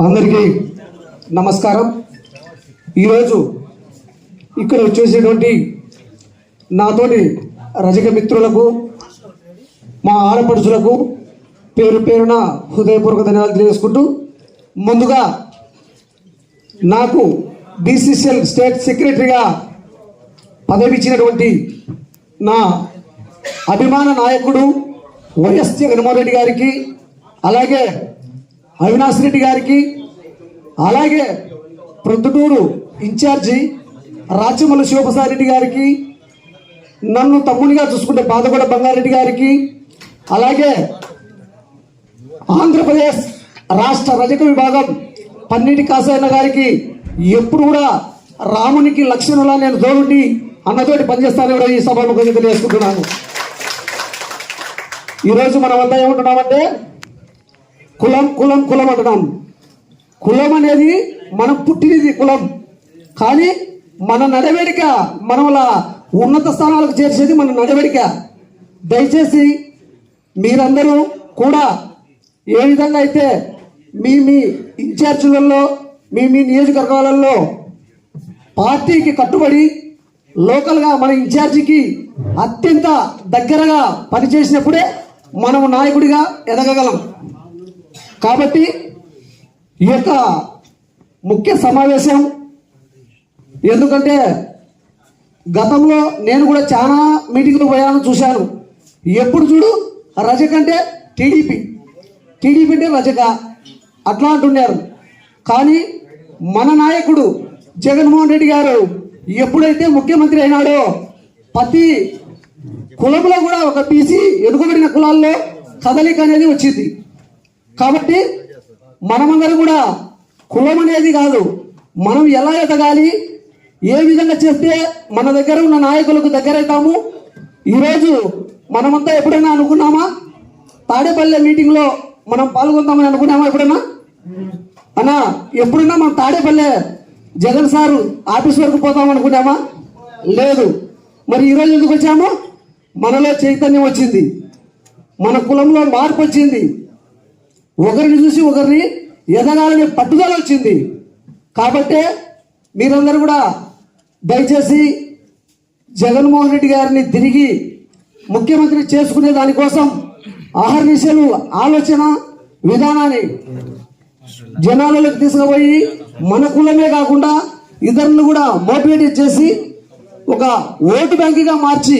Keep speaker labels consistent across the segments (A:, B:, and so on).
A: అందరికీ నమస్కారం. ఈరోజు ఇక్కడ వచ్చేసేటువంటి నాతోటి రజక మిత్రులకు, మా ఆడపడుచులకు పేరు పేరున హృదయపూర్వక ధన్యవాదాలు తెలియజేసుకుంటూ, ముందుగా నాకు బీసీసీఎల్ స్టేట్ సెక్రటరీగా పదవి ఇచ్చినటువంటి నా అభిమాన నాయకుడు వైఎస్ జగన్మోహన్ రెడ్డి గారికి, అలాగే అవినాష్ రెడ్డి గారికి, అలాగే ప్రొద్దుటూరు ఇన్ఛార్జి రాచమల్లి శివప్రసాద్ రెడ్డి గారికి, నన్ను తమ్మునిగా చూసుకుంటే బాదగొడ బంగారెడ్డి గారికి, అలాగే ఆంధ్రప్రదేశ్ రాష్ట్ర రజక విభాగం పన్నీటి కాసాయన్న గారికి, ఎప్పుడు కూడా రామునికి లక్ష్మణులా నేను తోడుండి అన్నతోటి పనిచేస్తానని కూడా ఈ సభాముఖంగా తెలియజేసుకుంటున్నాను. ఈరోజు మనమంతా ఏమంటున్నామంటే కులం కులం కులం అంటున్నాం. కులం అనేది మనం పుట్టినది కులం, కానీ మన నడవడిక మనల ఉన్నత స్థానాలకు చేర్చేది మన నడవడిక. దయచేసి మీరందరూ కూడా ఏ విధంగా అయితే మీ మీ ఇన్ఛార్జీలలో, మీ మీ నియోజకవర్గాలలో పార్టీకి కట్టుబడి లోకల్గా మన ఇన్ఛార్జికి అత్యంత దగ్గరగా పనిచేసినప్పుడే మనం నాయకుడిగా ఎదగగలం. కాబట్టి ఈ యొక్క ముఖ్య సమావేశం, ఎందుకంటే గతంలో నేను కూడా చాలా మీటింగ్లు పోయాను, చూశాను. ఎప్పుడు చూడు రజక అంటే టీడీపీ అంటే రజక అట్లా అంటున్నారు. కానీ మన నాయకుడు జగన్మోహన్ రెడ్డి గారు ఎప్పుడైతే ముఖ్యమంత్రి అయినాడో ప్రతి కులంలో కూడా ఒక బీసీ ఎన్నుకోబడిన కులాల్లో కదలిక అనేది వచ్చింది. కాబట్టి మనమందరం కూడా కులం అనేది కాదు, మనం ఎలా ఎదగాలి, ఏ విధంగా చేస్తే మన దగ్గర ఉన్న నాయకులకు దగ్గర అవుతాము. ఈరోజు మనమంతా ఎప్పుడైనా అనుకున్నామా తాడేపల్లె మీటింగ్లో మనం పాల్గొందామని అనుకున్నామా? ఎప్పుడైనా అన్నా ఎప్పుడన్నా మనం తాడేపల్లె జగన్ సారు ఆఫీస్ వరకు పోతాం అనుకున్నామా? లేదు. మరి ఈరోజు ఎందుకు వచ్చాము? మనలో చైతన్యం వచ్చింది, మన కులంలో మార్పు వచ్చింది, ఒకరిని చూసి ఒకరిని ఎదగాలనే పట్టుదల వచ్చింది. కాబట్టే మీరందరూ కూడా దయచేసి జగన్మోహన్ రెడ్డి గారిని తిరిగి ముఖ్యమంత్రి చేసుకునే దానికోసం ఆహర్నిశలు ఆలోచన విధానాన్ని జనాలకు తీసుకుపోయి మన కులమే కాకుండా ఇతరులను కూడా మోటివేట్ చేసి ఒక ఓటు బ్యాంకుగా మార్చి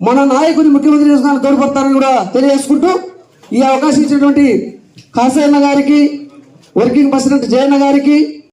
A: మన నాయకుని ముఖ్యమంత్రి చేసుకోవడానికి తోడ్పడతారని కూడా తెలియజేసుకుంటూ, ఈ అవకాశం ఇచ్చినటువంటి కాసయ్యన్న గారికి, వర్కింగ్ ప్రెసిడెంట్ జయన్న గారికి,